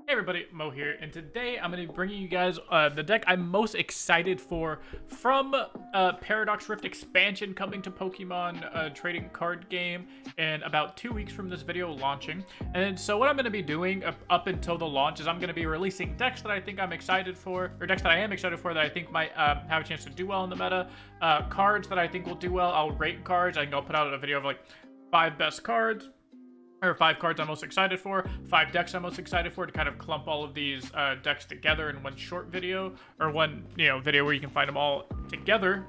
Hey everybody, Mo here, and today I'm going to be bringing you guys the deck I'm most excited for from Paradox Rift expansion coming to Pokemon trading card game in about 2 weeks from this video launching. And so what I'm going to be doing up until the launch is I'm going to be releasing decks that I think I'm excited for, or decks that I am excited for that I think might have a chance to do well in the meta, cards that I think will do well. I'll rate cards. I think I'll put out a video of like 5 best cards, or 5 cards I'm most excited for, 5 decks I'm most excited for, to kind of clump all of these decks together in one short video, or one, video where you can find them all together.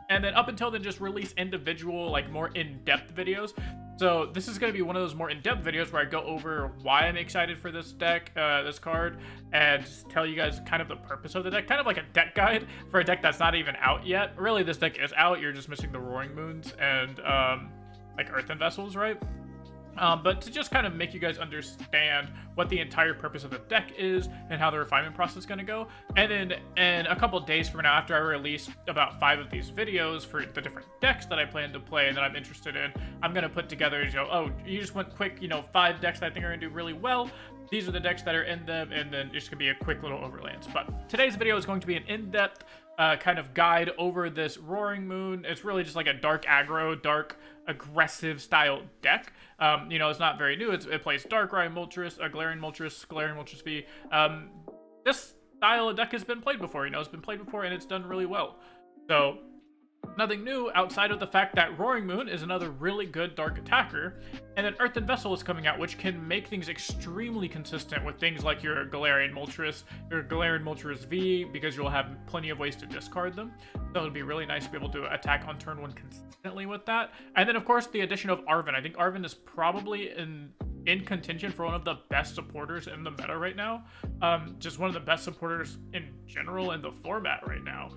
And then up until then, just release individual, like, more in-depth videos. So this is going to be one of those more in-depth videos where I go over why I'm excited for this deck, this card, and just tell you guys kind of the purpose of the deck. Kind of like a deck guide for a deck that's not even out yet. Really, this deck is out. You're just missing the Roaring Moons and, like, Earthen Vessels, right? But to just kind of make you guys understand what the entire purpose of the deck is and how the refinement process is going to go. And then in a couple days from now, after I release about 5 of these videos for the different decks that I plan to play and that I'm interested in, I'm going to put together, oh, you just went quick, 5 decks that I think are going to do really well. These are the decks that are in them, and then it's going to be a quick little overlands. But today's video is going to be an in-depth kind of guide over this Roaring Moon. It's really just like a dark aggro, dark aggressive style deck. It's not very new. It plays Darkrai Moltres, Galarian Moltres V. This style of deck has been played before. It's been played before and it's done really well. So nothing new outside of the fact that Roaring Moon is another really good dark attacker, and then Earthen Vessel is coming out, which can make things extremely consistent with things like your Galarian Moltres, your Galarian Moltres V, because you'll have plenty of ways to discard them. So it'll be really nice to be able to attack on turn 1 consistently with that. And then, of course, the addition of Arven. I think Arven is probably in contention for one of the best supporters in the meta right now. Just one of the best supporters in general in the format right now.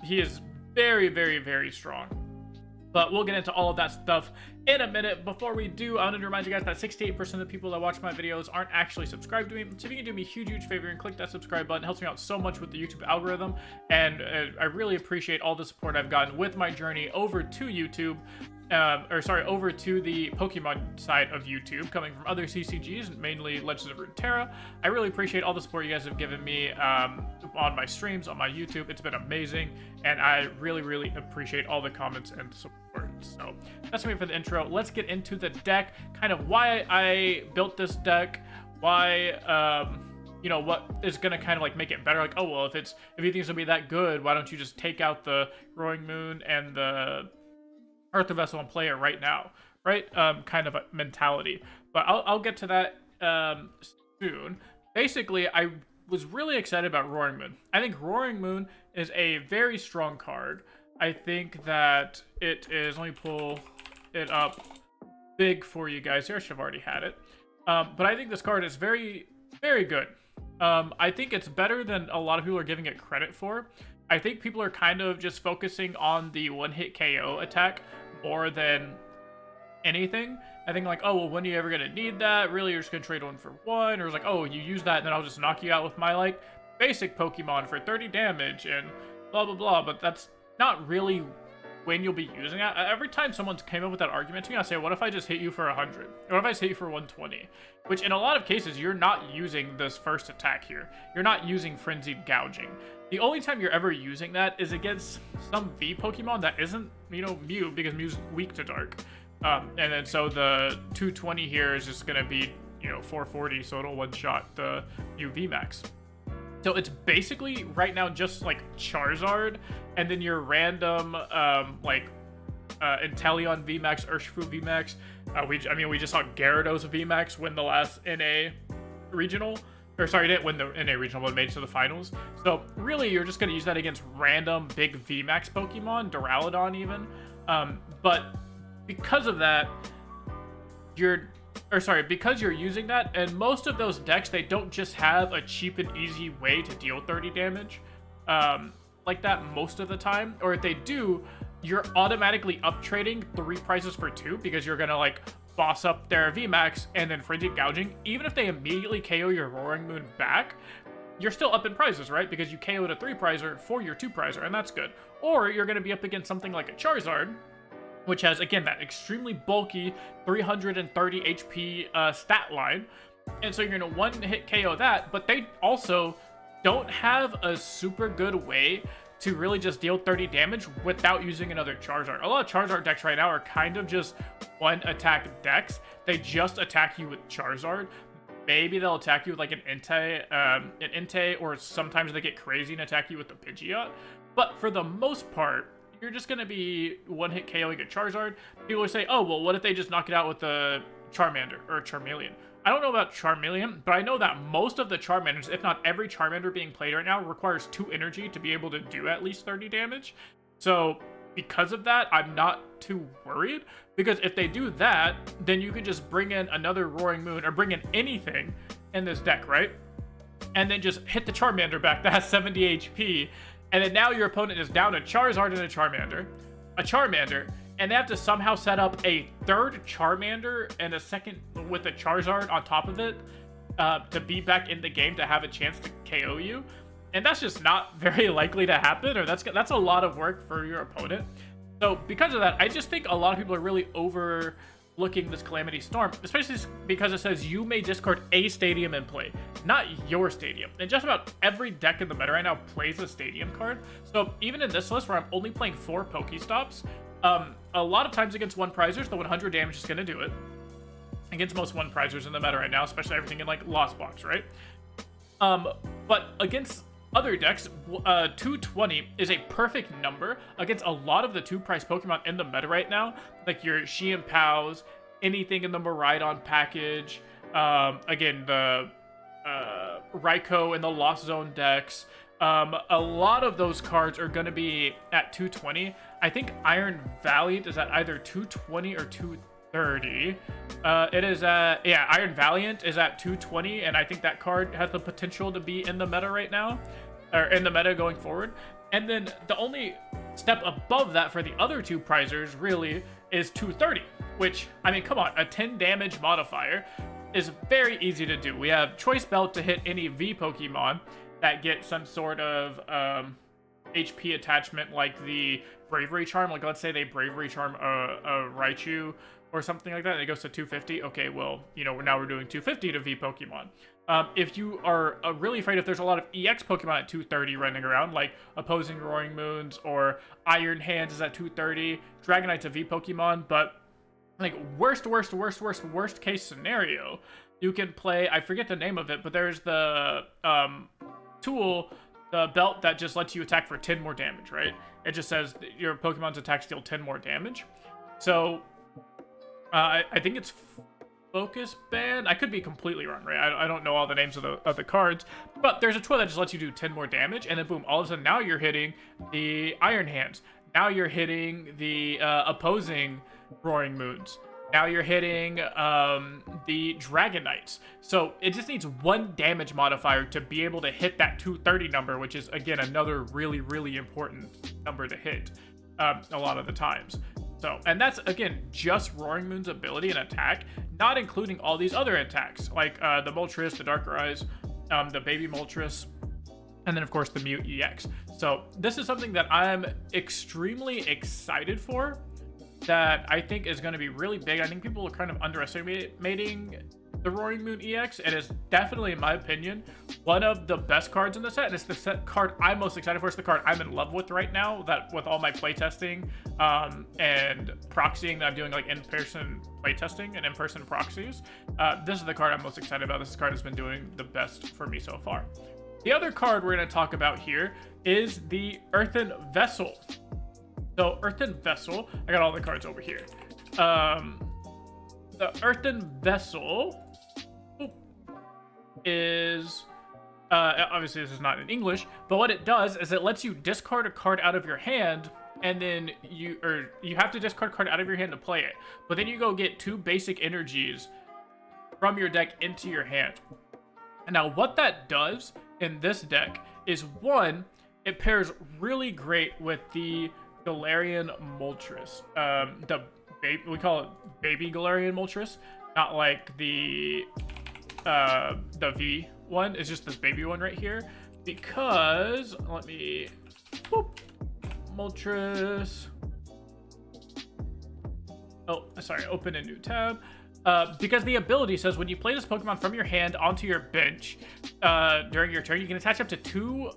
He is very, very, very strong. But we'll get into all of that stuff in a minute. Before we do, I wanted to remind you guys that 68% of the people that watch my videos aren't actually subscribed to me. So if you can do me a huge favor and click that subscribe button, it helps me out so much with the YouTube algorithm. And I really appreciate all the support I've gotten with my journey over to YouTube. Over to the Pokemon side of YouTube, coming from other CCGs, mainly Legends of Runeterra. I really appreciate all the support you guys have given me on my streams, on my YouTube. It's been amazing, and I really, really appreciate all the comments and support. So that's me for the intro. Let's get into the deck, kind of why I built this deck, why, what is going to kind of like make it better. Like, oh, well, if you think it's going to be that good, why don't you just take out the Roaring Moon and the Earthen Vessel and play it right now, right? Kind of a mentality. But I'll get to that soon. Basically, I was really excited about Roaring Moon. I think Roaring Moon is a very strong card. I think that it is, let me pull it up big for you guys here. I should have already had it. But I think this card is very, very good. I think it's better than a lot of people are giving it credit for. I think people are kind of just focusing on the one-hit KO attack more than anything. I think like, oh, well, when are you ever going to need that? Really, you're just going to trade 1 for 1? Or it's like, oh, you use that and then I'll just knock you out with my, like, basic Pokemon for 30 damage and blah, blah, blah. But that's not really when you'll be using that. Every time someone's came up with that argument to me, I say, what if I just hit you for 100? Or what if I just hit you for 120? Which in a lot of cases, you're not using this first attack here. You're not using Frenzied Gouging. The only time you're ever using that is against some V Pokemon that isn't, Mew, because Mew's weak to Dark. And then so the 220 here is just going to be, 440, so it'll one-shot the Mew VMAX. So it's basically right now just like Charizard, and then your random Inteleon VMAX, Urshifu VMAX. We just saw Gyarados VMAX win the last NA regional. Or sorry, didn't win the NA regional, but made it to the finals. So really, you're just gonna use that against random big VMAX Pokemon, Duraludon even. But because of that, because you're using that, and most of those decks, they don't just have a cheap and easy way to deal 30 damage like that most of the time. Or if they do, you're automatically up trading 3 prices for 2 because you're gonna like boss up their VMAX and then Frenzied Gouging. Even if they immediately KO your Roaring Moon back, you're still up in prizes, right? Because you KO'd a 3-prizer for your 2-prizer, and that's good. Or you're gonna be up against something like a Charizard, which has, again, that extremely bulky 330 HP stat line, And so you're going to one-hit KO that, but they also don't have a super good way to really just deal 30 damage without using another Charizard. A lot of Charizard decks right now are kind of just one-attack decks. They just attack you with Charizard. Maybe they'll attack you with like an Entei, or sometimes they get crazy and attack you with the Pidgeot. But for the most part, you're just going to be one-hit KOing a Charizard. People will say, oh, well, what if they just knock it out with a Charmander or a Charmeleon? I don't know about Charmeleon, but I know that most of the Charmanders, if not every Charmander being played right now, requires 2 energy to be able to do at least 30 damage. So because of that, I'm not too worried, because if they do that, then you can just bring in another Roaring Moon, or bring in anything in this deck, right? And then just hit the Charmander back that has 70 HP, and then now your opponent is down a Charizard and a Charmander, and they have to somehow set up a third Charmander and a second with a Charizard on top of it to be back in the game to have a chance to KO you. And that's just not very likely to happen, or that's a lot of work for your opponent. So because of that, I just think a lot of people are really overlooking this Calamity Storm, especially because it says you may discard a stadium in play, not your stadium. And just about every deck in the meta right now plays a stadium card. So even in this list where I'm only playing 4 Pokestops, a lot of times against 1-prizers, the 100 damage is going to do it. Against most 1-prizers in the meta right now, especially everything in like Lost Box, right? But against other decks, 220 is a perfect number against a lot of the 2-price Pokemon in the meta right now, like your Xianpaos, anything in the Miraidon package, again, the Raikou and the Lost Zone decks. A lot of those cards are going to be at 220. I think Iron Valiant is at either 220 or 230. It is at, yeah, Iron Valiant is at 220, and I think that card has the potential to be in the meta right now, or in the meta going forward. And then the only step above that for the other 2-prizers really is 230, which, I mean, come on, a 10 damage modifier is very easy to do. We have Choice Belt to hit any V Pokemon that get some sort of HP attachment, like the Bravery Charm. Like, let's say they Bravery Charm a Raichu or something like that, and it goes to 250. Okay, well, you know, now we're doing 250 to V Pokemon. If you are really afraid, if there's a lot of EX Pokemon at 230 running around, like Opposing Roaring Moons or Iron Hands is at 230, Dragonite's a V Pokemon, but like worst case scenario, you can play, I forget the name of it, but there's the tool, the belt that just lets you attack for 10 more damage, right? It just says your Pokemon's attacks deal 10 more damage. So I think it's Focus Band. I could be completely wrong, right? I don't know all the names of the cards, but there's a tool that just lets you do 10 more damage, and then boom, all of a sudden now you're hitting the Iron Hands. Now you're hitting the opposing Roaring Moons. Now you're hitting the Dragonites. So it just needs 1 damage modifier to be able to hit that 230 number, which is, again, another really, really important number to hit a lot of the times. So, and that's, again, just Roaring Moon's ability and attack, not including all these other attacks, like the Moltres, the Darker Eyes, the Baby Moltres, and then, of course, the Mew EX. So this is something that I'm extremely excited for, that I think is going to be really big. I think people are kind of underestimating the Roaring Moon EX. It is definitely, in my opinion, one of the best cards in the set, and it's the set card I'm most excited for. It's the card I'm in love with right now, that with all my playtesting and proxying that I'm doing, like in-person playtesting and in-person proxies. This is the card I'm most excited about. This card has been doing the best for me so far. The other card we're going to talk about here is the Earthen Vessel. So Earthen Vessel, I got all the cards over here. The Earthen Vessel is, obviously this is not in English, but what it does is it lets you discard a card out of your hand, and then you have to discard a card out of your hand to play it. But then you go get 2 basic energies from your deck into your hand. And now what that does in this deck is, 1, it pairs really great with the Galarian Moltres. We call it baby Galarian Moltres, not like the V one. It's just this baby one right here, because let me Moltres. Oh, sorry, open a new tab. because the ability says when you play this Pokemon from your hand onto your bench during your turn, you can attach up to 2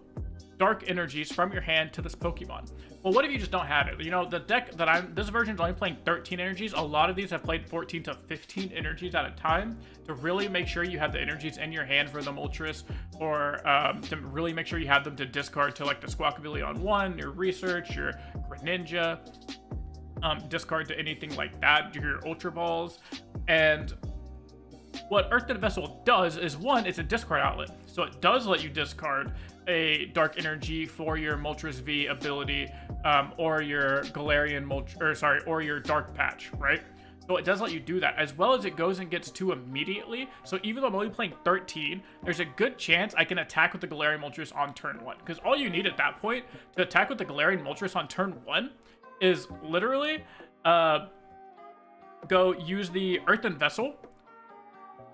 dark energies from your hand to this Pokemon. Well, what if you just don't have it? You know, the deck that this version is only playing 13 energies. A lot of these have played 14 to 15 energies at a time to really make sure you have the energies in your hand for the Moltres, or to really make sure you have them to discard to like the Squawkabilly on 1, your Research, your Greninja, discard to anything like that, your Ultra Balls. And what Earthen Vessel does is, one, it's a discard outlet. So it does let you discard a Dark Energy for your Moltres V ability, or your Galarian or your Dark Patch, right? So it does let you do that, as well as it goes and gets 2 immediately. So even though I'm only playing 13, there's a good chance I can attack with the Galarian Moltres on turn 1. Because all you need at that point to attack with the Galarian Moltres on turn 1 is literally go use the Earthen Vessel,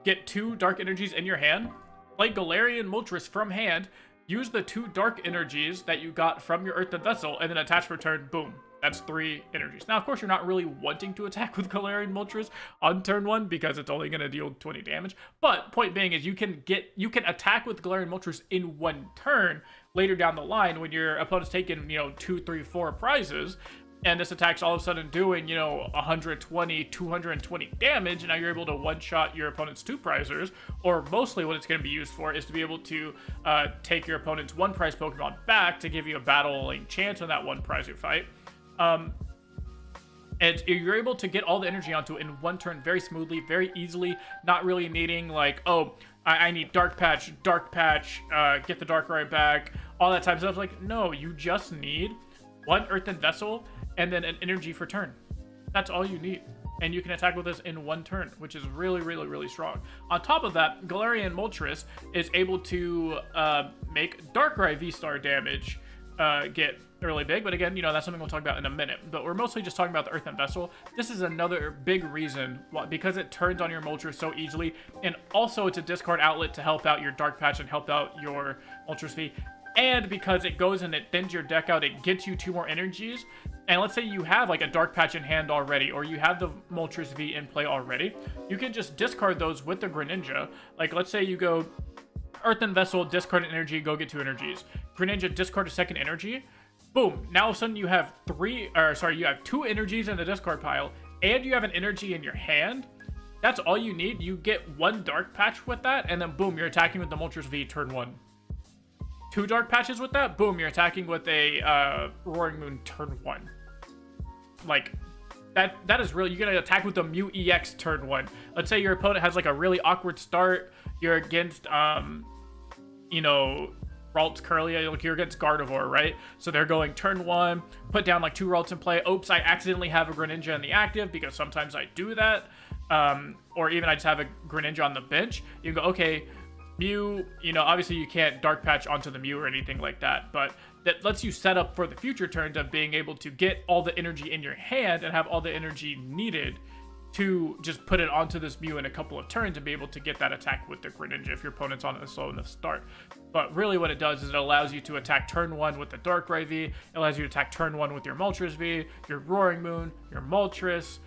get 2 Dark Energies in your hand, play Galarian Moltres from hand, use the 2 Dark Energies that you got from your Earthen Vessel, and then attach for turn, boom. That's 3 energies. Now, of course, you're not really wanting to attack with Galarian Moltres on turn 1 because it's only going to deal 20 damage. But point being is you can attack with Galarian Moltres in 1 turn later down the line when your opponent's taken, 2, 3, 4 prizes. And this attack's all of a sudden doing, 120, 220 damage, and now you're able to one-shot your opponent's 2 prizers, or mostly what it's going to be used for is to be able to take your opponent's 1 prize Pokemon back to give you a battling chance on that 1 prize you fight. And you're able to get all the energy onto it in 1 turn very smoothly, very easily, not really needing like, oh, I need Dark Patch, get the Darkrai back, all that type of stuff. Like, no, you just need 1 Earthen Vessel and then an energy for turn. That's all you need. And you can attack with this in 1 turn, which is really, really, really strong. On top of that, Galarian Moltres is able to make Darkrai V-Star damage get really big. But again, that's something we'll talk about in a minute. But we're mostly just talking about the Earthen Vessel. This is another big reason why, because it turns on your Moltres so easily, and also it's a discard outlet to help out your Dark Patch and help out your Moltres V. And because it goes and it thins your deck out, it gets you 2 more energies. And let's say you have like a Dark Patch in hand already, or you have the Moltres V in play already, you can just discard those with the Greninja. Like, let's say you go Earthen Vessel, discard an energy, go get 2 energies. Greninja, discard a second energy. Boom. Now all of a sudden you have 2 energies in the discard pile, and you have an energy in your hand. That's all you need. You get 1 Dark Patch with that, and then boom, you're attacking with the Moltres V turn 1. 2 Dark Patches with that, boom, you're attacking with a Roaring Moon turn 1. Like, that is really, you're gonna attack with the Mew EX turn 1. Let's say your opponent has like a really awkward start, you're against Ralts Curlia, like you're against Gardevoir, right? So they're going turn 1, put down like 2 Ralts in play. Oops, I accidentally have a Greninja in the active, because sometimes I do that. Or even I just have a Greninja on the bench. You go, okay, Mew, obviously you can't Dark Patch onto the Mew or anything like that, but that lets you set up for the future turns of being able to get all the energy in your hand and have all the energy needed to just put it onto this Mew in a couple of turns and be able to get that attack with the Greninja if your opponent's on a slow enough start. But really what it does is it allows you to attack turn 1 with the Darkrai V, it allows you to attack turn 1 with your Moltres V, your Roaring Moon, your Moltres.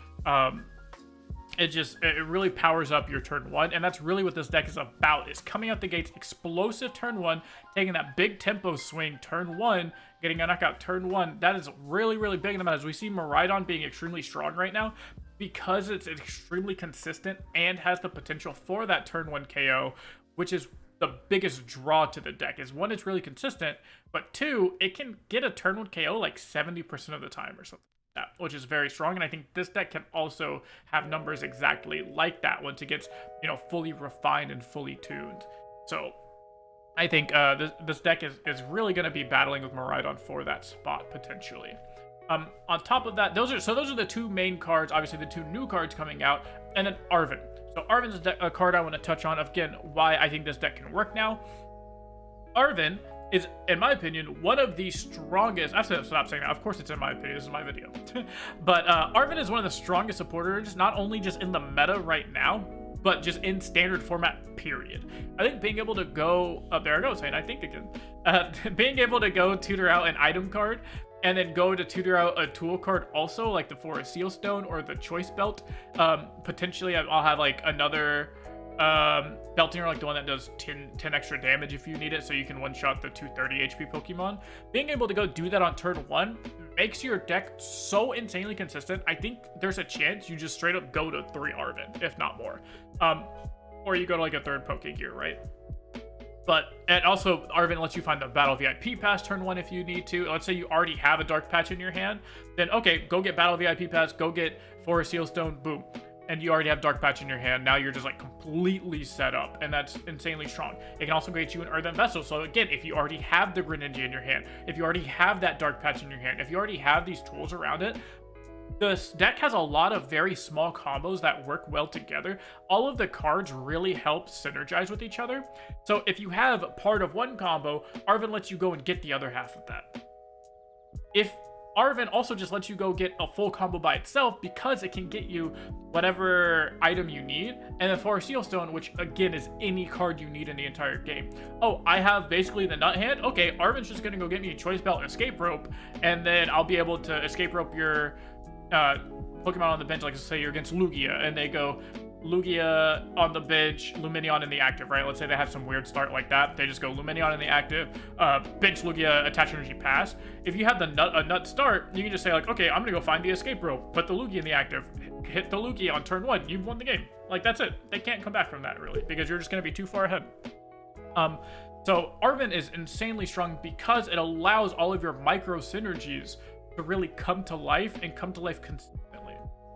It really powers up your turn 1, and that's really what this deck is about, is coming out the gates explosive turn 1, taking that big tempo swing turn 1, getting a knockout turn 1. That is really, really big in the meta, as we see Miraidon being extremely strong right now, because it's extremely consistent and has the potential for that turn 1 KO, which is the biggest draw to the deck. Is 1, it's really consistent, but 2, it can get a turn 1 KO like 70% of the time or something. That, which is very strong, and I think this deck can also have numbers exactly like that once it gets, fully refined and fully tuned. So I think this deck is really going to be battling with Miraidon for that spot potentially. On top of that, those are the 2 main cards, obviously the 2 new cards coming out, and then Arven. So Arven's a card I want to touch on, again, why I think this deck can work now. Arven is, in my opinion, one of the strongest. I have to stop saying that. Of course it's in my opinion. This is my video. But Arven is one of the strongest supporters, not only just in the meta right now, but just in standard format, period. I think being able to go... there I go, saying I think again. Being able to go tutor out an item card and then go to tutor out a tool card also, like the Forest Seal Stone or the Choice Belt. Potentially, I'll have like another belting, or like the one that does 10 extra damage if you need it, so you can one-shot the 230 HP Pokemon. Being able to go do that on turn 1 makes your deck so insanely consistent. I think there's a chance you just straight up go to 3 Arven, if not more. Or you go to like a 3rd Pokegear, right? But, and also, Arven lets you find the Battle VIP Pass turn 1 if you need to. Let's say you already have a Dark Patch in your hand, then okay, go get Battle VIP Pass, go get Forest Seal Stone, boom. And you already have Dark Patch in your hand. Now you're just like completely set up, and that's insanely strong. It can also get you an Earthen Vessel. So again, if you already have the Greninja in your hand, if you already have that Dark Patch in your hand, if you already have these tools around it, this deck has a lot of very small combos that work well together. All of the cards really help synergize with each other. So if you have part of one combo, Arven lets you go and get the other half of that. If Arven also just lets you go get a full combo by itself, because it can get you whatever item you need, and then Forest Seal Stone, which again is any card you need in the entire game. Oh, I have basically the Nut Hand. Okay, Arven's just gonna go get me a Choice Belt and Escape Rope, and then I'll be able to Escape Rope your Pokemon on the bench. Like, say you're against Lugia, and they go Lugia on the bench, Lumineon in the active, right? Let's say they have some weird start like that. They just go Lumineon in the active, bench Lugia, attach energy, pass. If you have the nut start, you can just say like, okay, I'm gonna go find the escape rope, put the Lugia in the active, hit the Lugia on turn 1, you've won the game. Like, that's it. They can't come back from that, really, because you're just gonna be too far ahead. So Arven is insanely strong because it allows all of your micro synergies to really come to life, and come to life consistently.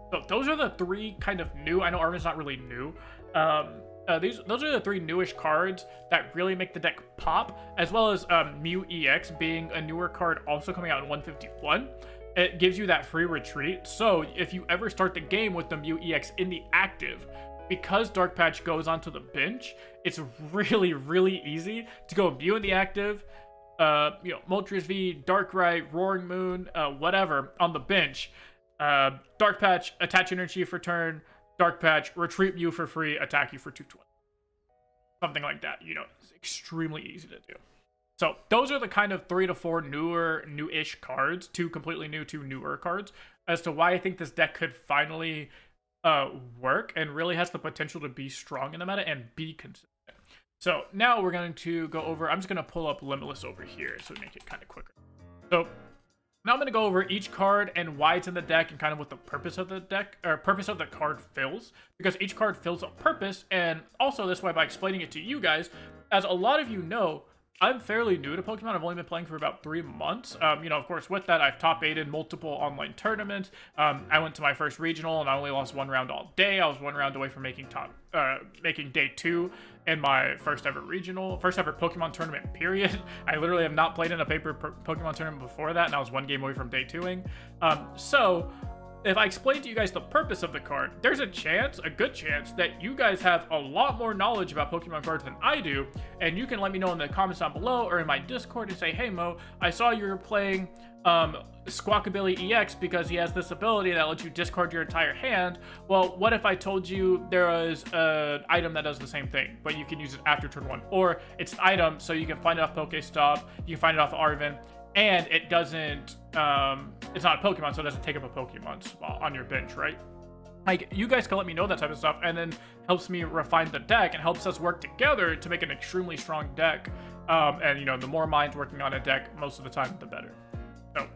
So those are the 3 kind of new. I know Arven's not really new. Those are the 3 newish cards that really make the deck pop, as well as Mew EX being a newer card also coming out in 151. It gives you that free retreat. So if you ever start the game with the Mew EX in the active, because Dark Patch goes onto the bench, it's really, really easy to go Mew in the active, Moltres V, Darkrai, Roaring Moon, whatever, on the bench. Dark Patch, attach energy for turn, Dark Patch, retreat Mew for free, attack you for 220. Something like that, it's extremely easy to do. So those are the kind of 3 to 4 new-ish cards, 2 completely new, 2 newer cards, as to why I think this deck could finally work and really has the potential to be strong in the meta and be consistent. So now we're going to go over, I'm just going to pull up Limitless over here so we make it kind of quicker. So now I'm going to go over each card and why it's in the deck, and kind of what the purpose of the deck, or purpose of the card fills, because each card fills a purpose. And also this way, by explaining it to you guys, as a lot of you know, I'm fairly new to Pokemon. I've only been playing for about 3 months. Of course, with that, I've top 8'd multiple online tournaments. I went to my first regional, and I only lost 1 round all day. I was 1 round away from making day 2 in my first ever Pokemon tournament, period. I literally have not played in a paper Pokemon tournament before that, and I was 1 game away from day 2ing. So if I explain to you guys the purpose of the card, there's a good chance that you guys have a lot more knowledge about Pokemon cards than I do, and you can let me know in the comments down below or in my Discord and say, hey Mo, I saw you were playing Squawkabilly EX because he has this ability that lets you discard your entire hand. Well, what if I told you there was an item that does the same thing, but you can use it after turn 1? Or it's an item, so you can find it off Pokestop, you can find it off Arven, and it doesn't, it's not a Pokemon, so it doesn't take up a Pokemon spot on your bench, right? Like, you guys can let me know that type of stuff, and then helps me refine the deck and helps us work together to make an extremely strong deck. And, the more minds working on a deck, most of the time, the better. So,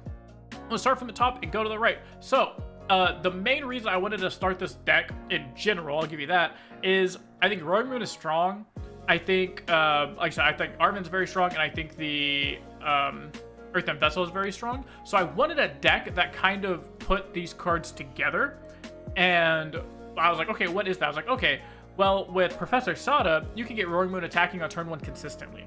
let's start from the top and go to the right. So, the main reason I wanted to start this deck in general, I'll give you that, is I think Roaring Moon is strong. I think, like I said, I think Arven's very strong, and I think the, Earthen Vessel is very strong. So I wanted a deck that kind of put these cards together. And I was like, okay, what is that? I was like, okay, well, with Professor Sada, you can get Roaring Moon attacking on turn 1 consistently.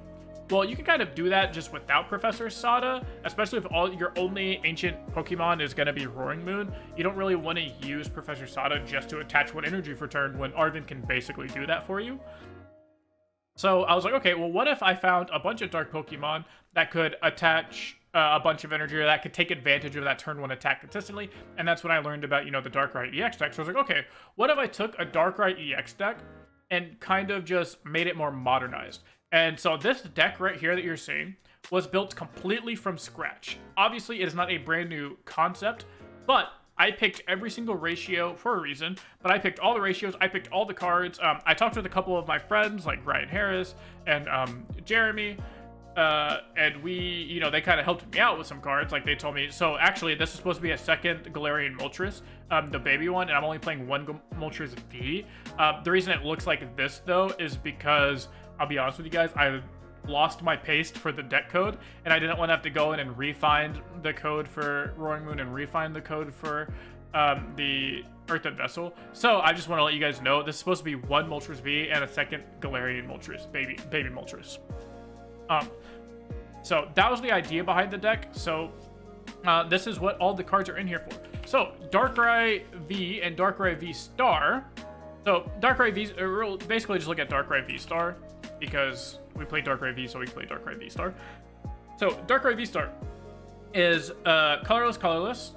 Well, you can kind of do that just without Professor Sada, especially if all your only ancient Pokemon is going to be Roaring Moon. You don't really want to use Professor Sada just to attach 1 energy for turn when Arven can basically do that for you. So I was like, okay, well, what if I found a bunch of dark Pokemon that could attach a bunch of energy, or that could take advantage of that turn 1 attack consistently? And that's when I learned about, the Darkrai EX deck. So I was like, okay, what if I took a Darkrai EX deck and kind of just made it more modernized? And so this deck right here that you're seeing was built completely from scratch. Obviously, it is not a brand new concept, but I picked every single ratio for a reason, but I picked all the ratios, I picked all the cards. I talked with a couple of my friends, like Ryan Harris and Jeremy, and we, they kind of helped me out with some cards. Like, they told me, so actually, this is supposed to be a second Galarian Moltres, the baby one, and I'm only playing one Moltres V. The reason it looks like this, though, is because, I'll be honest with you guys, I lost my paste for the deck code, and I didn't want to have to go in and re-find the code for Roaring Moon and re-find the code for the Earthen Vessel. So I just want to let you guys know this is supposed to be one Moltres V and a second Galarian Moltres, baby Moltres. So that was the idea behind the deck. So this is what all the cards are in here for. So Darkrai V and Darkrai V Star. So Darkrai V, basically just look at Darkrai V Star, because we play Darkrai V, so we play Darkrai V Star. So Darkrai V Star is colorless,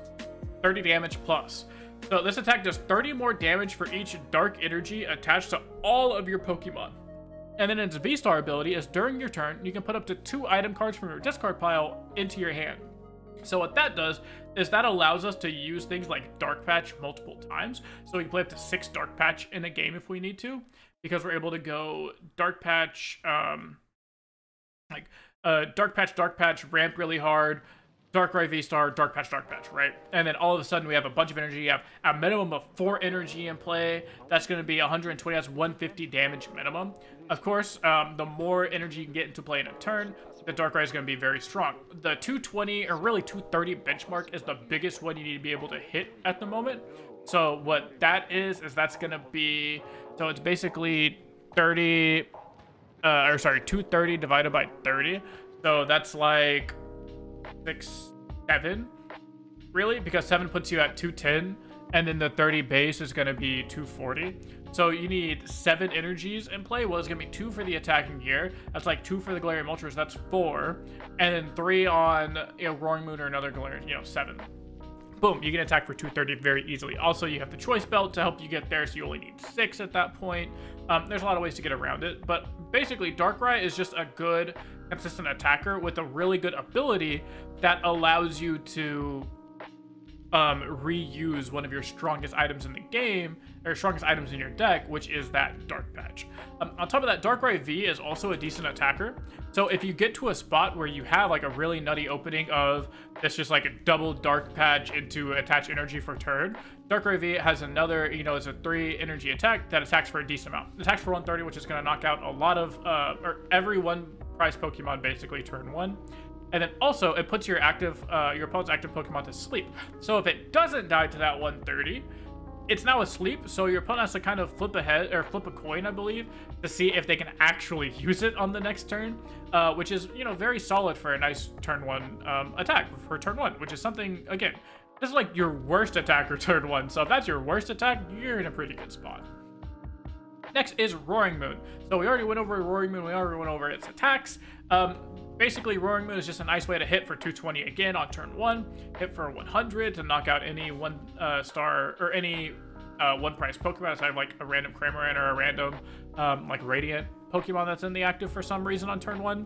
30 damage plus. So this attack does 30 more damage for each dark energy attached to all of your Pokemon. And then its V-Star ability is during your turn, you can put up to 2 item cards from your discard pile into your hand. So what that does is that allows us to use things like Dark Patch multiple times. So we can play up to 6 Dark Patch in a game if we need to, because we're able to go Dark Patch, Dark Patch, ramp really hard, Darkrai V-Star, Dark Patch, right? And then all of a sudden we have a bunch of energy. You have a minimum of 4 energy in play. That's going to be 120, that's 150 damage minimum. Of course, the more energy you can get into play in a turn, the Darkrai is going to be very strong. The 220, or really 230 benchmark is the biggest one you need to be able to hit at the moment. So what that is that's going to be, so it's basically 230 divided by 30. So that's like 7, really, because 7 puts you at 210, and then the 30 base is going to be 240. So you need 7 energies in play. Well, it's going to be 2 for the attacking gear. That's like 2 for the Galarian Moltres. That's 4, and then 3 on Roaring Moon or another Galarian. 7. Boom, you can attack for 230 very easily. Also, you have the Choice Belt to help you get there, so you only need 6 at that point. There's a lot of ways to get around it, but basically Darkrai is just a good, consistent attacker with a really good ability that allows you to reuse one of your strongest items in the game, or strongest items in your deck, which is that Dark Patch. On top of that, Darkrai V is also a decent attacker. So if you get to a spot where you have like a really nutty opening of it's just like a double Dark Patch into attach energy for turn, Darkrai V has another, it's a 3 energy attack that attacks for a decent amount. It attacks for 130, which is going to knock out a lot of, or every one prize Pokemon basically turn 1. And then also it puts your opponent's active Pokemon to sleep. So if it doesn't die to that 130, it's now asleep. So your opponent has to kind of flip a coin, I believe, to see if they can actually use it on the next turn, which is, very solid for a nice turn 1 attack for turn 1, which is something, again, this is like your worst attacker turn 1. So if that's your worst attack, you're in a pretty good spot. Next is Roaring Moon. So we already went over Roaring Moon. We already went over its attacks. Basically, Roaring Moon is just a nice way to hit for 220 again on turn 1, hit for 100 to knock out any 1-star or any 1-prize Pokemon aside of like a random Cramorant or a random like Radiant Pokemon that's in the active for some reason on turn 1.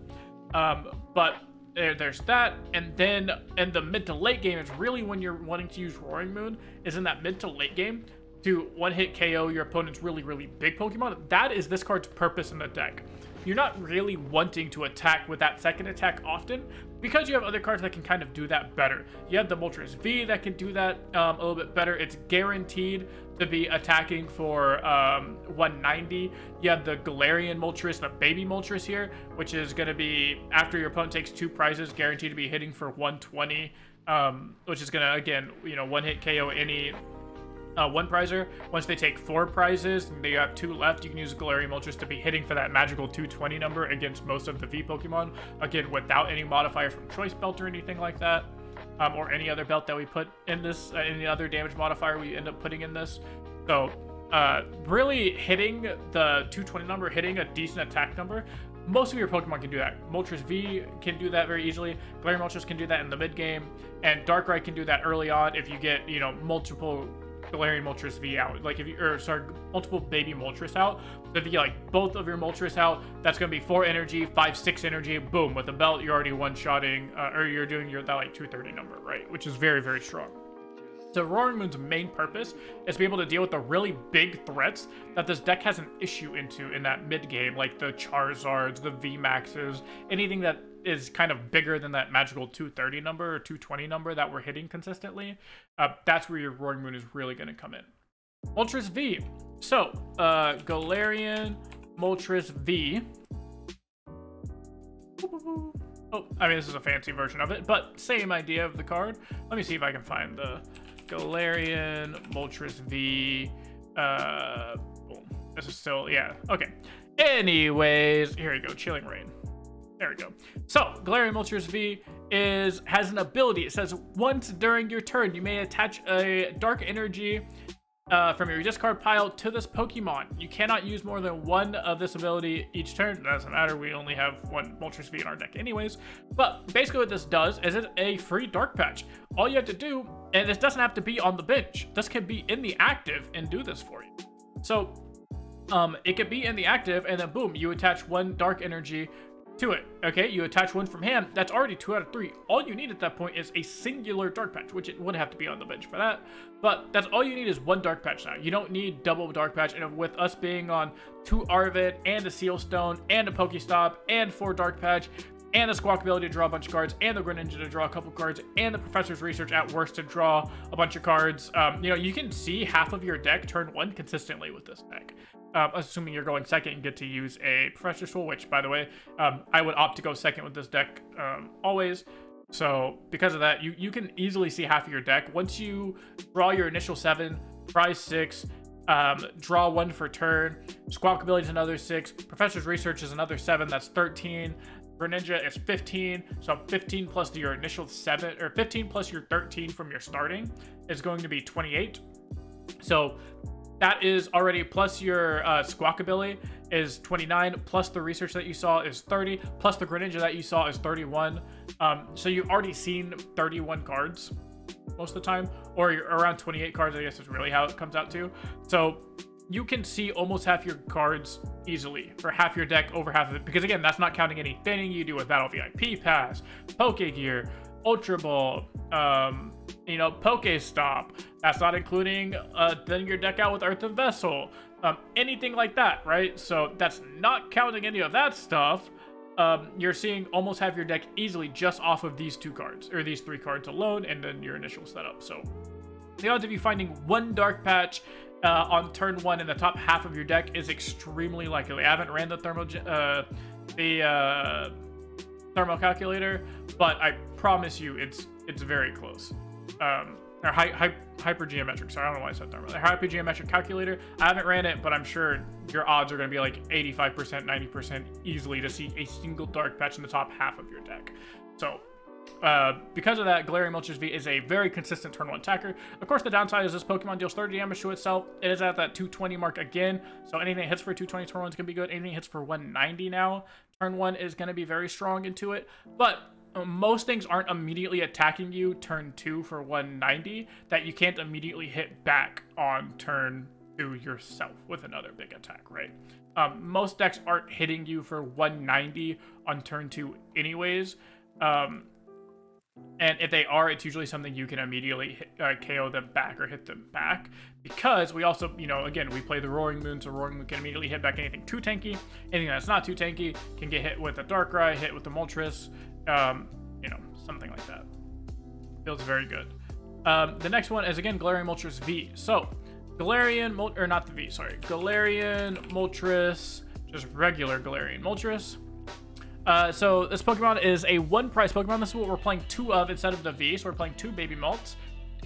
But there's that, and then in the mid to late game, it's really when you're wanting to use Roaring Moon is in that mid to late game to one-hit KO your opponent's really, really big Pokemon. That is this card's purpose in the deck. You're not really wanting to attack with that second attack often because you have other cards that can kind of do that better. You have the Moltres V that can do that a little bit better. It's guaranteed to be attacking for 190. You have the Galarian Moltres, the baby Moltres here, which is going to be, after your opponent takes 2 prizes, guaranteed to be hitting for 120, which is going to, again, one-hit KO any 1-prizer. Once they take 4 prizes and they have 2 left, you can use Galarian Moltres to be hitting for that magical 220 number against most of the V Pokemon, again without any modifier from Choice Belt or anything like that, or any other belt that we put in this, any other damage modifier we end up putting in this. So really hitting the 220 number, hitting a decent attack number, most of your Pokemon can do that. Moltres V can do that very easily. Galarian Moltres can do that in the mid game, and Darkrai can do that early on if you get multiple Galarian Moltres V out. Like if you, or sorry, multiple baby Moltres out. So if you get like both of your Moltres out, that's gonna be 4 energy, 5, 6 energy. Boom! With the belt, you're already one-shotting, or you're doing that like 230 number, right? Which is very, very strong. So Roaring Moon's main purpose is to be able to deal with the really big threats that this deck has an issue into in that mid game, like the Charizards, the VMAXs, anything that is kind of bigger than that magical 230 number or 220 number that we're hitting consistently. That's where your Roaring Moon is really going to come in. Moltres V. So, Galarian Moltres V. Oh, I mean, this is a fancy version of it, but same idea of the card. Let me see if I can find the Galarian Moltres V. Boom. This is still, yeah, okay. Anyways, here we go, Chilling Rain. There we go. So, Galarian Moltres V has an ability. It says, once during your turn, you may attach a dark energy from your discard pile to this Pokemon. You cannot use more than one of this ability each turn. It doesn't matter, we only have one Moltres V in our deck anyways. But basically what this does is it's a free Dark Patch. All you have to do, and this doesn't have to be on the bench. This can be in the active and do this for you. So, it could be in the active, and then boom, you attach one Dark Energy to it. Okay, you attach one from hand. That's already 2 out of 3. All you need at that point is a singular Dark Patch, which it would have to be on the bench for that. But that's all you need is one Dark Patch now. You don't need double Dark Patch. And with us being on 2 Arvid and a Seal Stone and a Pokestop and 4 Dark Patch and the Squawk ability to draw a bunch of cards and the Greninja to draw a couple cards and the Professor's Research at worst to draw a bunch of cards, you know, you can see half of your deck turn 1 consistently with this deck. Assuming you're going second and get to use a Professor's Tool, which, by the way, I would opt to go second with this deck always. So, because of that, you can easily see half of your deck. Once you draw your initial 7, prize 6, draw 1 for turn, Squawk ability is another 6, Professor's Research is another 7, that's 13, Greninja is 15, so 15 plus your initial 7, or 15 plus your 13 from your starting is going to be 28. So, that is already, plus your Squawk ability is 29, plus the research that you saw is 30, plus the Greninja that you saw is 31. So you've already seen 31 cards most of the time, or you're around 28 cards, I guess is really how it comes out to. So you can see almost half your cards easily, or half your deck over half of it, because again, that's not counting any thinning you do with Battle VIP Pass, Pokegear, Ultra Ball, you know, Pokestop. That's not including thinning your deck out with Earthen Vessel, anything like that, right? So that's not counting any of that stuff. You're seeing almost half your deck easily just off of these 2 cards, or these 3 cards alone, and then your initial setup. So the odds of you finding one Dark Patch on turn 1 in the top half of your deck is extremely likely. I haven't ran the thermal calculator, but I promise you it's very close. Or hypergeometric. Sorry, I don't know why I said thermal. Hypergeometric calculator. I haven't ran it, but I'm sure your odds are going to be like 85%, 90% easily to see a single Dark Patch in the top half of your deck. So, because of that, Galarian Moltres V is a very consistent turn 1 attacker. Of course, the downside is this Pokemon deals 30 damage to itself. It is at that 220 mark again, so anything that hits for 220 turn 1 is going to be good. Anything that hits for 190 now, turn 1 is going to be very strong into it. But most things aren't immediately attacking you turn 2 for 190 that you can't immediately hit back on turn 2 yourself with another big attack, right? Most decks aren't hitting you for 190 on turn 2 anyways. And if they are, it's usually something you can immediately KO them back or hit them back. Because we also, you know, again, we play the Roaring Moon, so Roaring Moon can immediately hit back anything too tanky. Anything that's not too tanky can get hit with a Darkrai, hit with the Moltres, you know, something like that. Feels very good. The next one is, again, Galarian Moltres V. So, Galarian Moltres, just regular Galarian Moltres. So this Pokemon is a 1-price Pokemon. This is what we're playing 2 of instead of the V, so we're playing 2 Baby Malts.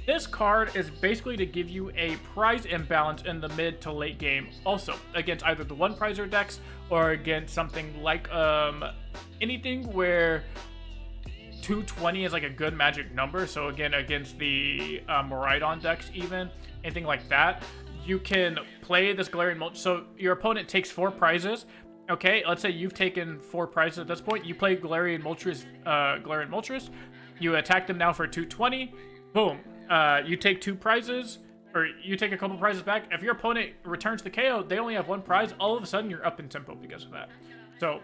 This card is basically to give you a prize imbalance in the mid to late game also, against either the 1-prizer decks or against something like anything where 220 is like a good magic number. So again, against the Miraidon decks even, anything like that, you can play this Galarian Moltres. So your opponent takes 4 prizes. Okay, let's say you've taken 4 prizes at this point. You play Galarian Moltres. You attack them now for 220. Boom. You take 2 prizes, or you take a couple prizes back. If your opponent returns the KO, they only have one prize. All of a sudden, you're up in tempo because of that. So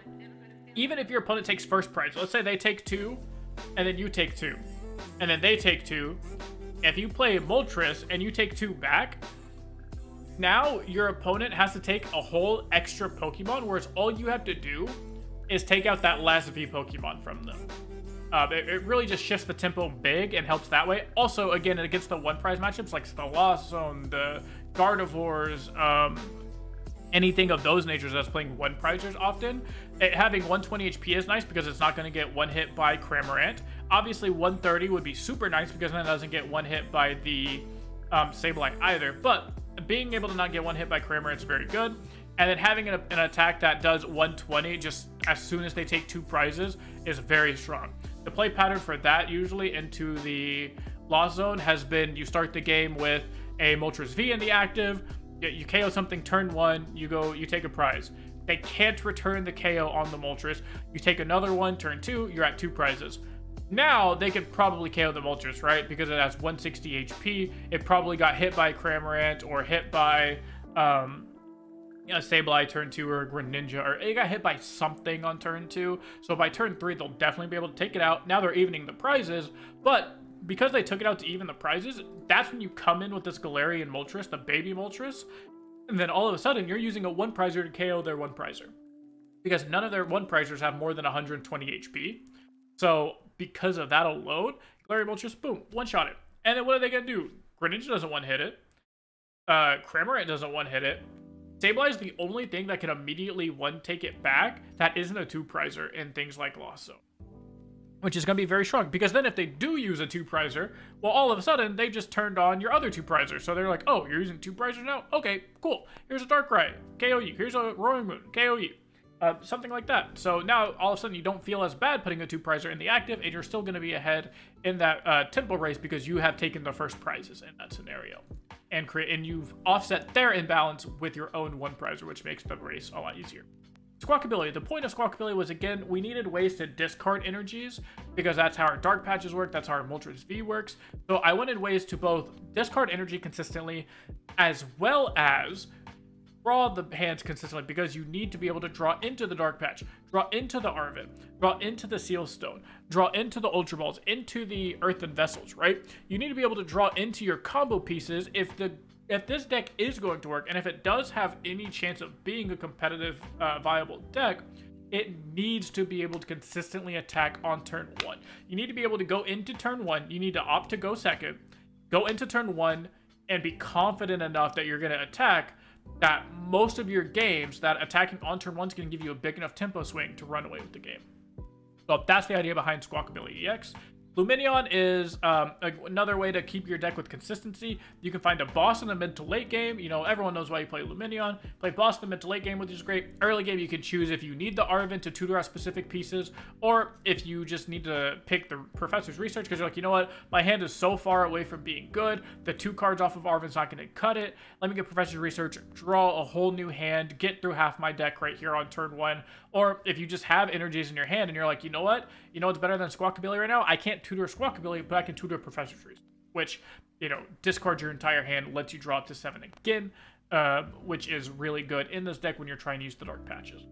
even if your opponent takes first prize, let's say they take 2, and then you take 2, and then they take 2. If you play Moltres and you take 2 back, now your opponent has to take a whole extra Pokemon, whereas all you have to do is take out that last V Pokemon from them. It really just shifts the tempo big and helps that way. Also, again, against the one prize matchups like the Lost Zone, the Gardevoirs, anything of those natures that's playing one prizers often, having 120 HP is nice because it's not going to get one hit by Cramorant. Obviously, 130 would be super nice because then it doesn't get one hit by the Sableye either. But being able to not get one hit by Cramorant is very good. And then having an attack that does 120 just as soon as they take 2 prizes is very strong. The play pattern for that usually into the Lost Zone has been you start the game with a Moltres V in the active, you KO something turn 1, you take a prize. They can't return the KO on the Moltres. You take another one, turn 2, you're at 2 prizes. Now they could probably KO the Moltres, right? Because it has 160 HP. It probably got hit by Cramorant or hit by Sableye turn 2 or Greninja, or it got hit by something on turn 2. So by turn 3, they'll definitely be able to take it out. Now they're evening the prizes, but because they took it out to even the prizes, that's when you come in with this Galarian Moltres, the baby Moltres, and then all of a sudden you're using a one prizer to KO their one prizer. Because none of their one prizers have more than 120 HP. So because of that alone, Galarian Moltres, boom, one-shot it. And then what are they going to do? Greninja doesn't one-hit it. Cramorant doesn't one-hit it. Sableye is the only thing that can immediately take it back that isn't a 2-prizer in things like Lost Zone. Which is going to be very strong, because then if they do use a 2-prizer, well, all of a sudden, they just turned on your other 2-prizers. So they're like, oh, you're using 2-prizers now? Okay, cool. Here's a Darkrai, KO you. Here's a Roaring Moon, KO you. Something like that. So now, all of a sudden, you don't feel as bad putting a 2-prizer in the active, and you're still going to be ahead in that tempo race because you have taken the first prizes in that scenario. And you've offset their imbalance with your own 1-prizer, which makes the race a lot easier. Squawkability. The point of Squawkability was, again, we needed ways to discard energies because that's how our Dark Patches work, that's how our Moltres V works. So I wanted ways to both discard energy consistently as well as draw the hands consistently, because you need to be able to draw into the Dark Patch, draw into the Arvid, draw into the Seal Stone, draw into the Ultra Balls, into the Earthen Vessels, right? You need to be able to draw into your combo pieces if this deck is going to work, and if it does have any chance of being a competitive, viable deck, it needs to be able to consistently attack on turn 1. You need to be able to go into turn 1, you need to opt to go second, go into turn 1, and be confident enough that you're going to attack that most of your games, that attacking on turn 1 is going to give you a big enough tempo swing to run away with the game. So that's the idea behind Squawkability EX. Luminion is another way to keep your deck with consistency. You can find a boss in the mid to late game. You know, everyone knows why you play Luminion. Play boss in the mid to late game, which is great. Early game, you can choose if you need the Arvin to tutor out specific pieces, or if you just need to pick the Professor's Research because you're like, you know what, my hand is so far away from being good. The 2 cards off of Arvin's not going to cut it. Let me get Professor's Research, draw a whole new hand, get through half my deck right here on turn 1. Or if you just have energies in your hand and you're like, you know what's better than Squawkability right now? I can't tutor Squawkability, but I can tutor Professor's Reason, which, discards your entire hand, lets you draw up to 7 again, which is really good in this deck when you're trying to use the Dark Patches.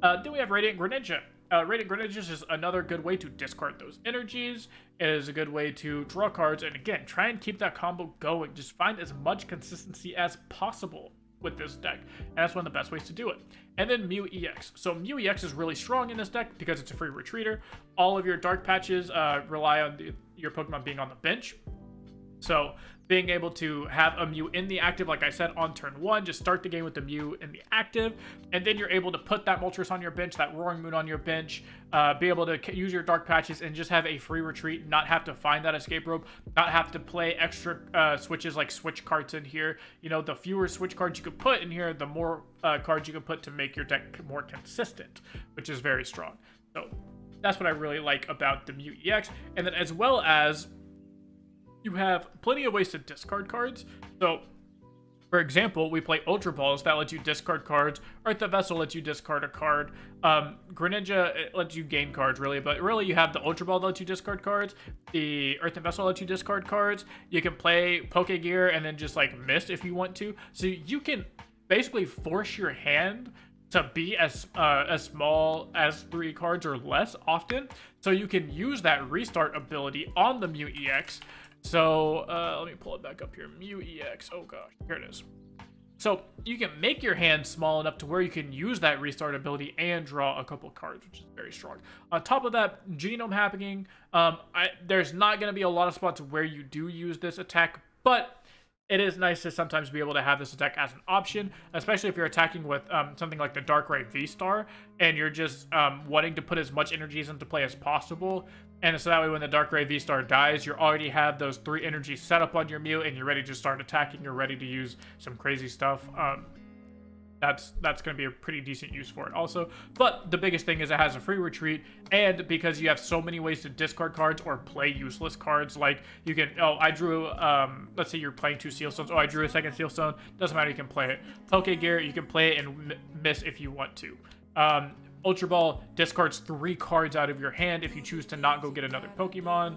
Then we have Radiant Greninja. Radiant Greninja is another good way to discard those energies. It is a good way to draw cards, and again, try and keep that combo going. Just find as much consistency as possible with this deck, and that's one of the best ways to do it. And then Mew EX. So Mew EX is really strong in this deck because it's a free retreater. All of your Dark Patches rely on your Pokemon being on the bench. So being able to have a Mew in the active, like I said, on turn 1, just start the game with the Mew in the active, and then you're able to put that Moltres on your bench, that Roaring Moon on your bench, be able to use your Dark Patches and just have a free retreat, not have to find that escape rope, not have to play extra switches like switch cards in here. The fewer switch cards you could put in here, the more cards you can put to make your deck more consistent, which is very strong. So that's what I really like about the Mew EX. And then as well as you have plenty of ways to discard cards. So, for For example, we play Ultra Balls that lets you discard cards. Earthen Vessel lets you discard a card. Greninja lets you gain cards, really. But really, you have the Ultra Ball that lets you discard cards. The Earthen Vessel lets you discard cards. You can play Poke Gear and then just, like, Mist if you want to. So you can basically force your hand to be as small as 3 cards or less often. So you can use that restart ability on the Mew EX. So let me pull it back up here. Mew EX. Oh gosh, here it is. So you can make your hand small enough to where you can use that restart ability and draw a couple cards, which is very strong. On top of that, Genome Hacking. There's not going to be a lot of spots where you do use this attack, but it is nice to sometimes be able to have this attack as an option, especially if you're attacking with something like the Darkrai V-Star, and you're just wanting to put as much energies into play as possible. And so that way when the Darkrai V-Star dies, you already have those 3 energies set up on your Mew, and you're ready to start attacking. You're ready to use some crazy stuff. That's going to be a pretty decent use for it also. But the biggest thing is it has a free retreat, and because you have so many ways to discard cards or play useless cards, like you can, I drew, let's say you're playing 2 Seal Stones. I drew a second Seal Stone. Doesn't matter, you can play it. Poke Gear, you can play it and miss if you want to. Ultra Ball discards 3 cards out of your hand if you choose to not go get another Pokemon.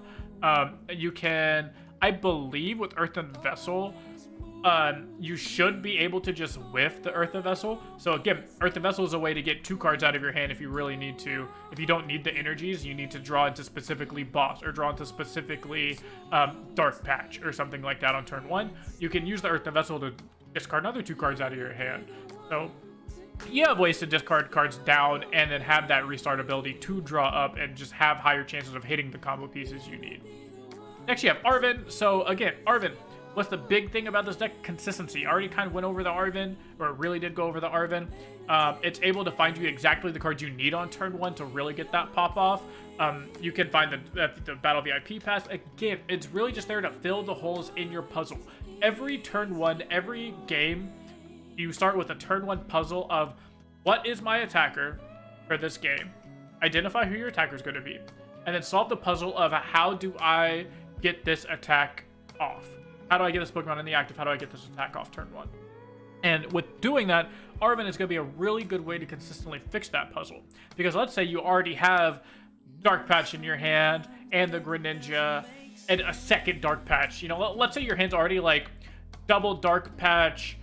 You can, I believe with Earthen Vessel, you should be able to just whiff the Earthen Vessel. So again, Earthen Vessel is a way to get 2 cards out of your hand if you really need to. If you don't need the energies, you need to draw into specifically Boss or draw into specifically Dark Patch or something like that on turn 1. You can use the Earthen Vessel to discard another 2 cards out of your hand. So you have ways to discard cards down and then have that restart ability to draw up and just have higher chances of hitting the combo pieces you need. Next you have Arven. So again, Arven. What's the big thing about this deck? Consistency. I already kind of went over the Arven, or really did go over the Arven. It's able to find you exactly the cards you need on turn 1 to really get that pop off. You can find the Battle VIP Pass. Again, it's really just there to fill the holes in your puzzle. Every turn 1, every game, you start with a turn 1 puzzle of what is my attacker for this game? Identify who your attacker is going to be. And then solve the puzzle of how do I get this attack off? How do I get this Pokemon in the active? How do I get this attack off turn 1? And with doing that, Arven is going to be a really good way to consistently fix that puzzle. Because let's say you already have Dark Patch in your hand, and the Greninja, and a second Dark Patch. You know, let's say your hand's already like double Dark Patch,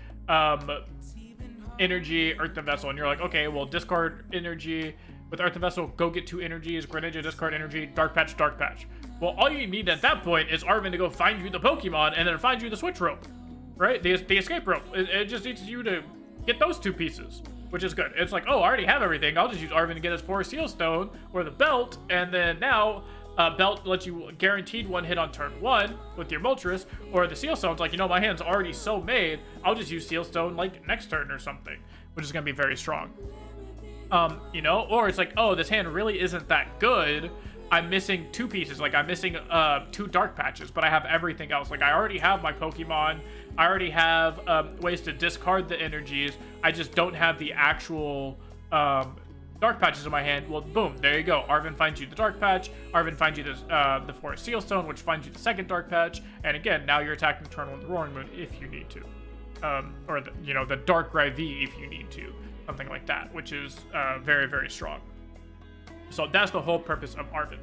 energy, Earthen Vessel, and you're like, okay, well, discard energy with Earthen Vessel, go get 2 energies, Greninja, discard energy, Dark Patch, Dark Patch. Well, all you need at that point is Arven to go find you the Pokemon and then find you the switch rope, right? The escape rope. It just needs you to get those 2 pieces, which is good. It's like, oh, I already have everything. I'll just use Arven to get his 4 Seal Stone or the Belt, and then now Belt lets you guaranteed 1 hit on turn 1 with your Moltres, or the Seal Stone's like, you know, my hand's already so made, I'll just use Seal Stone like next turn or something, which is going to be very strong. You know, or it's like, oh, this hand really isn't that good. I'm missing 2 pieces. Like, I'm missing 2 Dark Patches, but I have everything else. Like, I already have my Pokemon. I already have ways to discard the energies. I just don't have the actual Dark Patches in my hand. Well, boom, there you go. Arven finds you the Dark Patch. Arven finds you the Forest Seal Stone, which finds you the second Dark Patch. And again, now you're attacking turn 1 with the Roaring Moon if you need to. Or, the Darkrai V if you need to. Something like that, which is very, very strong. So that's the whole purpose of Arven.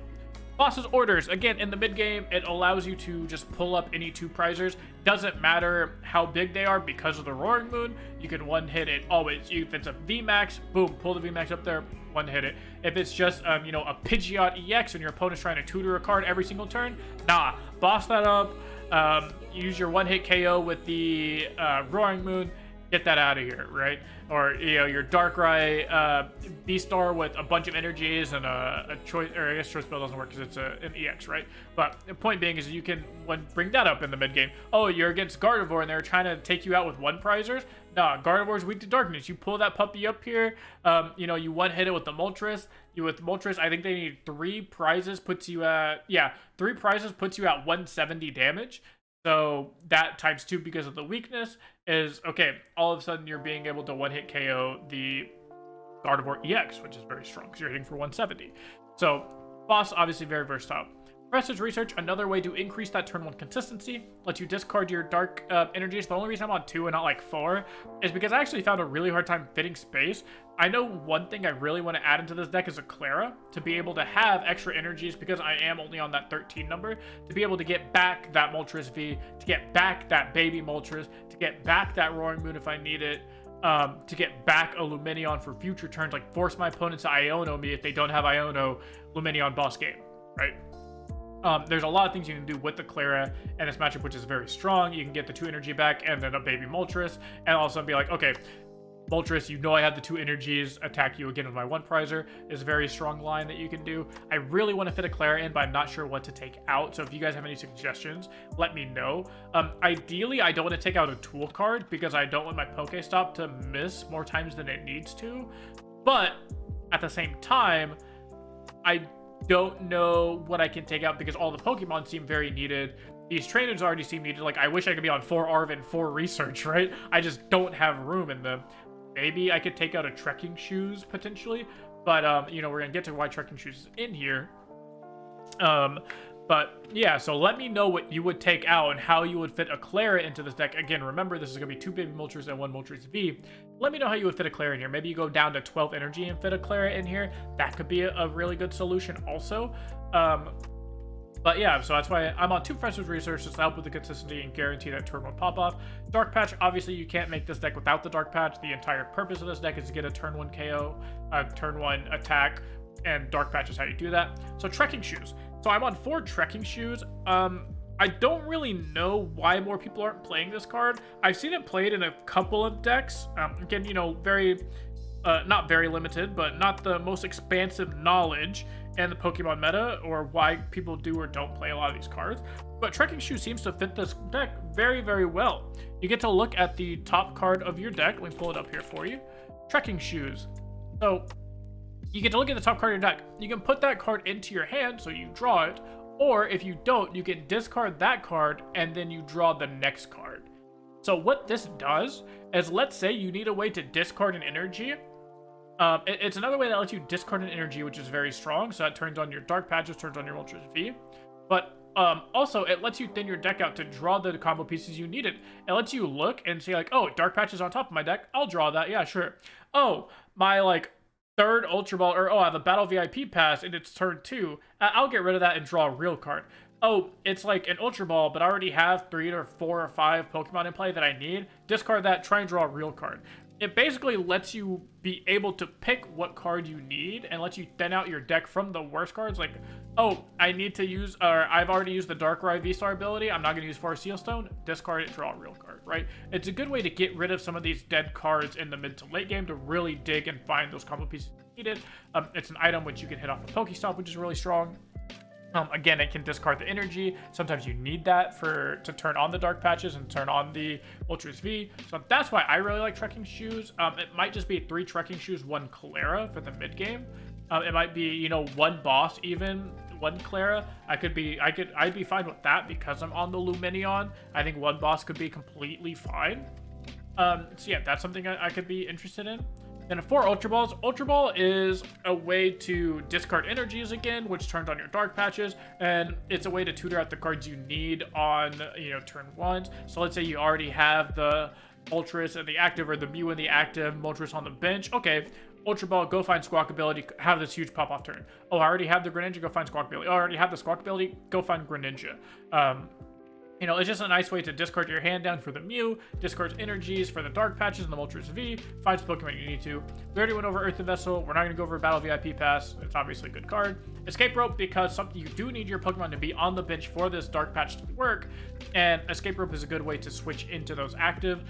Boss's Orders. Again, in the mid-game, it allows you to just pull up any 2 prizers. Doesn't matter how big they are because of the Roaring Moon. You can one-hit it always. If it's a VMAX, boom, pull the VMAX up there, one-hit it. If it's just, a Pidgeot EX and your opponent's trying to tutor a card every single turn, nah. Boss that up. Use your one-hit KO with the Roaring Moon. Get that out of here, right? Or, your Darkrai V-Star with a bunch of energies and a choice, or I guess choice spell doesn't work because it's an EX, right? But the point being is you can bring that up in the mid game. Oh, you're against Gardevoir and they're trying to take you out with 1 prizers? Nah, Gardevoir's weak to darkness. You pull that puppy up here, you one-hit it with the Moltres. With Moltres, I think they need 3 prizes, puts you at, 3 prizes puts you at 170 damage. So that times 2 because of the weakness is, okay, all of a sudden you're being able to one-hit KO the Gardevoir EX, which is very strong because you're hitting for 170. So boss, obviously very versatile. Professor's Research, another way to increase that turn 1 consistency, lets you discard your dark energies. The only reason I'm on 2 and not like 4 is because I actually found a really hard time fitting space. I know one thing I really want to add into this deck is a Clara, to be able to have extra energies because I am only on that 13 number, to be able to get back that Moltres V, to get back that Baby Moltres, to get back that Roaring Moon if I need it, to get back a Luminion for future turns, like force my opponents to Iono me if they don't have Iono Luminion boss game, right? There's a lot of things you can do with the Clara and this matchup, which is very strong. You can get the 2 energy back and then a Baby Moltres, and also be like, okay, Moltres, you know I have the 2 energies, attack you again with my 1 prizer is a very strong line that you can do. I really want to fit a Clara in, but I'm not sure what to take out. So if you guys have any suggestions, let me know. Ideally, I don't want to take out a tool card because I don't want my Pokestop to miss more times than it needs to. But at the same time, I don't know what I can take out because all the Pokemon seem very needed. These trainers already seem needed. Like, I wish I could be on 4 ARV and 4 Research, right? I just don't have room in them. Maybe I could take out a Trekking Shoes, potentially. But, you know, we're going to get to why Trekking Shoes is in here. But, yeah, so let me know what you would take out and how you would fit a Clara into this deck. Again, remember, this is going to be 2 Baby Moltres and 1 Moltres V. Let me know how you would fit a Clara in here. Maybe you go down to 12 energy and fit a Clara in here. That could be a really good solution also. But yeah, so that's why I'm on 2 Professor's Research, just to help with the consistency and guarantee that turn 1 pop-off. Dark Patch, obviously you can't make this deck without the Dark Patch. The entire purpose of this deck is to get a turn 1 KO, turn 1 attack, and Dark Patch is how you do that. So Trekking Shoes. So I'm on 4 Trekking Shoes. I don't really know why more people aren't playing this card. I've seen it played in a couple of decks. Again, you know, not very limited, but not the most expansive knowledge and the Pokemon meta, or why people do or don't play a lot of these cards. But Trekking Shoe seems to fit this deck very, very well. You get to look at the top card of your deck. Let me pull it up here for you. Trekking Shoes. So you get to look at the top card of your deck. You can put that card into your hand, so you draw it, or if you don't, you can discard that card and then you draw the next card. So what this does is, let's say you need a way to discard an energy. It's another way that lets you discard an energy, which is very strong. So that turns on your Dark Patches, turns on your Moltres V. But also, it lets you thin your deck out to draw the combo pieces you needed. It lets you look and say, like, oh, Dark Patch is on top of my deck. I'll draw that. Yeah, sure. Oh, my, like, 3rd Ultra Ball, or, oh, I have a Battle VIP pass and it's turn 2. I'll get rid of that and draw a real card. Oh, it's like an Ultra Ball, but I already have 3 or 4 or 5 Pokemon in play that I need. Discard that, try and draw a real card. It basically lets you be able to pick what card you need and lets you thin out your deck from the worst cards. Like, oh, I need to use, or I've already used the Darkrai V-Star ability. I'm not going to use Forest Seal Stone. Discard it, draw a real card, right? It's a good way to get rid of some of these dead cards in the mid to late game to really dig and find those combo pieces needed. It's an item which you can hit off a Pokestop, which is really strong. Again, it can discard the energy. Sometimes you need that to turn on the Dark Patches and turn on the Moltres V. So that's why I really like Trekking Shoes. It might just be 3 Trekking Shoes, 1 Clara for the mid game. It might be, you know, 1 boss, even 1 Clara. I'd be fine with that because I'm on the Luminion. I think 1 boss could be completely fine. So yeah, that's something I could be interested in. Then 4 Ultra Balls. Ultra Ball is a way to discard energies again, which turns on your Dark Patches, and it's a way to tutor out the cards you need on, you know, turn 1s. So let's say you already have the Moltres and the active, or the Mew and the active, Moltres on the bench. Okay, Ultra Ball, go find Squawk ability, have this huge pop-off turn. Oh, I already have the Greninja, go find Squawk ability. Oh, I already have the Squawk ability, go find Greninja. You know, it's just a nice way to discard your hand down for the Mew, discard energies for the Dark Patches and the Moltres V, find the Pokemon you need to. We already went over Earthen Vessel. We're not going to go over Battle VIP Pass. It's obviously a good card. Escape Rope, because you do need your Pokemon to be on the bench for this Dark Patch to work, and Escape Rope is a good way to switch into those active.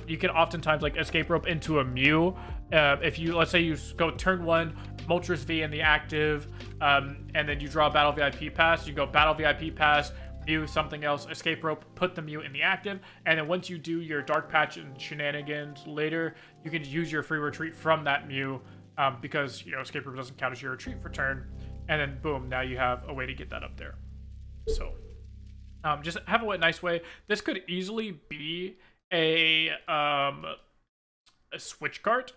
You can oftentimes, like, Escape Rope into a Mew. If you, let's say you go turn 1, Moltres V in the active, and then you draw a Battle VIP Pass, you go Battle VIP Pass, Mew, something else, Escape Rope, put the Mew in the active, and then once you do your Dark Patch and shenanigans later, you can use your free retreat from that Mew, because, you know, Escape Rope doesn't count as your retreat for turn, and then boom, now you have a way to get that up there. So, just have a nice way. This could easily be a switch cart,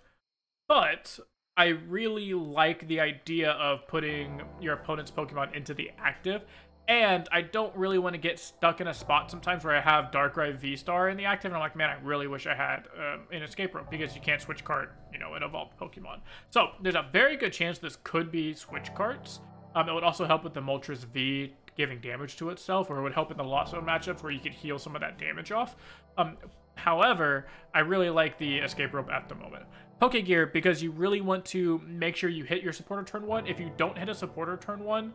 but I really like the idea of putting your opponent's Pokemon into the active. And I don't really want to get stuck in a spot sometimes where I have Darkrai V-Star in the active, and I'm like, man, I really wish I had an escape rope, because you can't switch card, you know, in evolved Pokemon. So there's a very good chance this could be switch cards. It would also help with the Moltres V giving damage to itself, or it would help in the Lost Zone matchups where you could heal some of that damage off. However, I really like the escape rope at the moment. Pokegear, because you really want to make sure you hit your supporter turn 1. If you don't hit a supporter turn 1,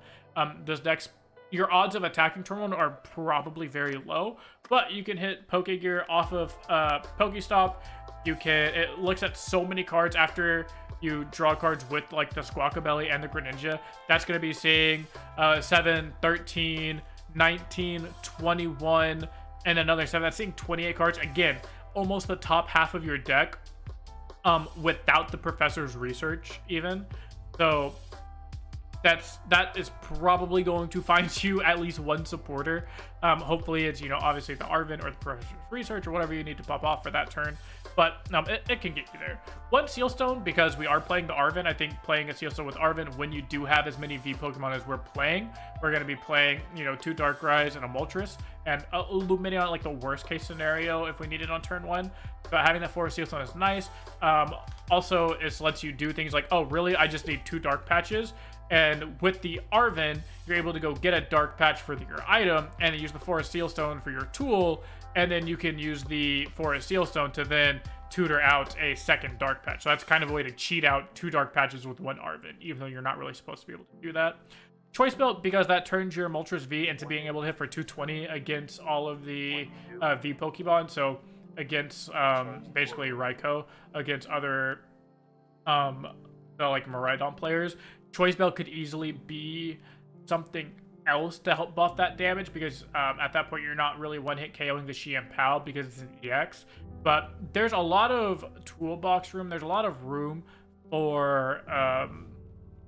this deck's your odds of attacking turn 1 are probably very low, but you can hit Pokegear off of Pokestop. You can, it looks at so many cards after you draw cards with like the Squawkabelly and the Greninja. That's going to be seeing 7, 13, 19, 21, and another 7. That's seeing 28 cards. Again, almost the top half of your deck without the Professor's Research even. So that is probably going to find you at least one supporter. Hopefully it's, you know, obviously the Arven or the Professor's Research or whatever you need to pop off for that turn. But it can get you there. One Sealstone, because we are playing the Arven. I think playing a Sealstone with Arven, when you do have as many V Pokemon as we're playing, we're going to be playing, you know, 2 Darkrai's and a Moltres, and a Lumineon, like the worst case scenario if we need it on turn 1. But having that 4 Sealstone is nice. Also, it lets you do things like, oh, really? I just need 2 Dark Patches. And with the Arven, you're able to go get a Dark Patch for your item and use the Forest Sealstone for your tool. And then you can use the Forest Sealstone to then tutor out a second Dark Patch. So that's kind of a way to cheat out 2 Dark Patches with 1 Arven, even though you're not really supposed to be able to do that. Choice Belt, because that turns your Moltres V into being able to hit for 220 against all of the V Pokemon. So against basically Raikou, against other like Miraidon players. Choice Belt could easily be something else to help buff that damage, because at that point you're not really one-hit KOing the Xianpao because it's an EX. But there's a lot of toolbox room. There's a lot of room for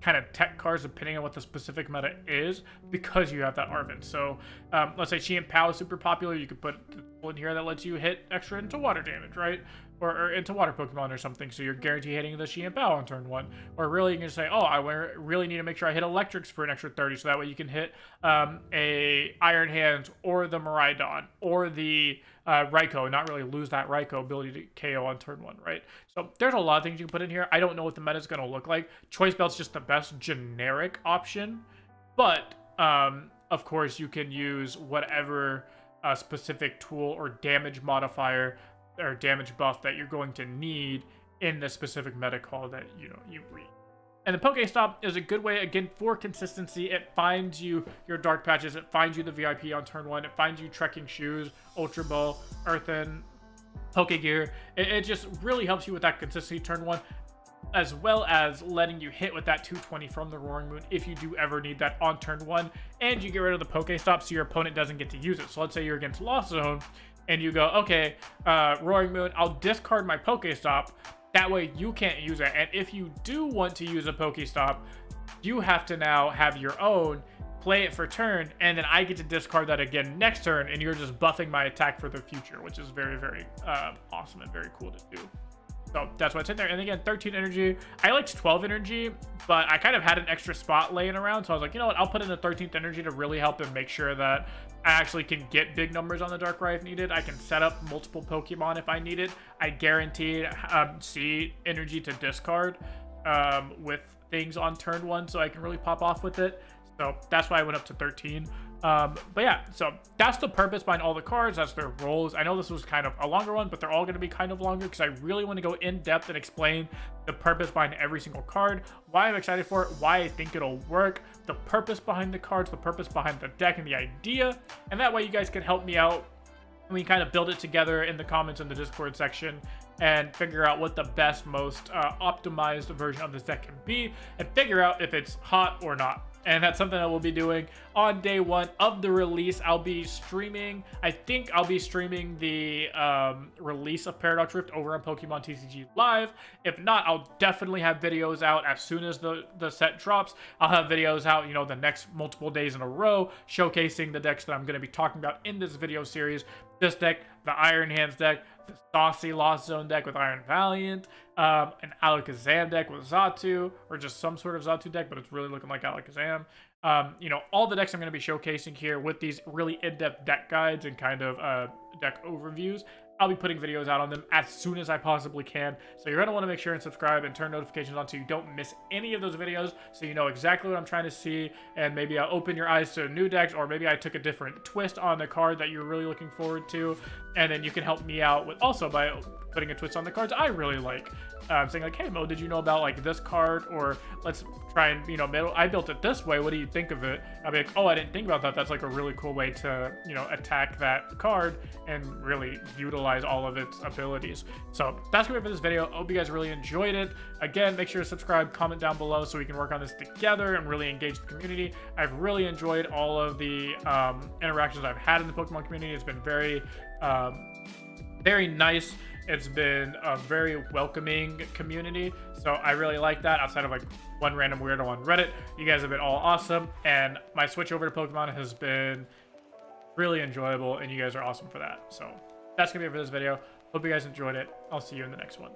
kind of tech cards depending on what the specific meta is, because you have that Arven. So let's say Xianpao is super popular. You could put the tool in here that lets you hit extra into water damage, right? Or into water Pokemon or something, so you're guaranteed hitting the Xianpao on turn 1. Or really, you can say, oh, I really need to make sure I hit Electrics for an extra 30, so that way you can hit a Iron Hands or the Miraidon or the Raikou, not really lose that Raikou ability to KO on turn 1, right? So there's a lot of things you can put in here. I don't know what the meta is going to look like. Choice Belt's just the best generic option, but of course you can use whatever specific tool or damage modifier or damage buff that you're going to need in the specific meta call that you read. And the Pokestop is a good way, again, for consistency. It finds you your Dark Patches, it finds you the VIP on turn 1, it finds you Trekking Shoes, Ultra Ball, Earthen, Pokegear. It just really helps you with that consistency turn 1, as well as letting you hit with that 220 from the Roaring Moon if you do ever need that on turn 1, and you get rid of the Pokestop so your opponent doesn't get to use it. So let's say you're against Lost Zone, and you go, okay, Roaring Moon, I'll discard my Pokestop. That way you can't use it. And if you do want to use a Pokestop, you have to now have your own, play it for turn, and then I get to discard that again next turn, and you're just buffing my attack for the future, which is very, very awesome and very cool to do. So that's why it's in there. And again, 13 energy. I liked 12 energy, but I kind of had an extra spot laying around. So I was like, you know what? I'll put in the 13th energy to really help and make sure that I actually can get big numbers on the Darkrai if needed. I can set up multiple Pokemon if I need it. I guaranteed C energy to discard with things on turn 1, so I can really pop off with it. So that's why I went up to 13. But yeah, so that's the purpose behind all the cards. That's their roles. I know this was kind of a longer one, but they're all going to be kind of longer because I really want to go in depth and explain the purpose behind every single card, why I'm excited for it, why I think it'll work, the purpose behind the cards, the purpose behind the deck and the idea. And that way you guys can help me out and we kind of build it together in the comments in the Discord section and figure out what the best, most optimized version of this deck can be and figure out if it's hot or not. And that's something I will be doing on day 1 of the release. I'll be streaming, I think I'll be streaming the release of Paradox Rift over on Pokemon TCG Live. If not, I'll definitely have videos out as soon as the set drops. I'll have videos out, you know, the next multiple days in a row, showcasing the decks that I'm going to be talking about in this video series. This deck, the Iron Hands deck, the Saucy Lost Zone deck with Iron Valiant, an Alakazam deck with Xatu, or just some sort of Xatu deck, but it's really looking like Alakazam. all the decks I'm going to be showcasing here with these really in-depth deck guides and kind of deck overviews. I'll be putting videos out on them as soon as I possibly can. So you're going to want to make sure and subscribe and turn notifications on so you don't miss any of those videos, so you know exactly what I'm trying to see, and maybe I'll open your eyes to new decks, or maybe I took a different twist on the card that you're really looking forward to, and then you can help me out with also by putting a twist on the cards I really like. Saying like, hey Mo, did you know about like this card? Or let's try and, I built it this way, what do you think of it? I'll be like, oh, I didn't think about that. That's like a really cool way to, attack that card and really utilize all of its abilities. So that's gonna be it for this video. I hope you guys really enjoyed it. Again, make sure to subscribe, comment down below so we can work on this together and really engage the community. I've really enjoyed all of the interactions I've had in the Pokemon community. It's been very, very nice. It's been a very welcoming community, so I really like that. Outside of like one random weirdo on Reddit, you guys have been all awesome, and my switch over to Pokemon has been really enjoyable, and you guys are awesome for that. So that's gonna be it for this video. Hope you guys enjoyed it. I'll see you in the next one.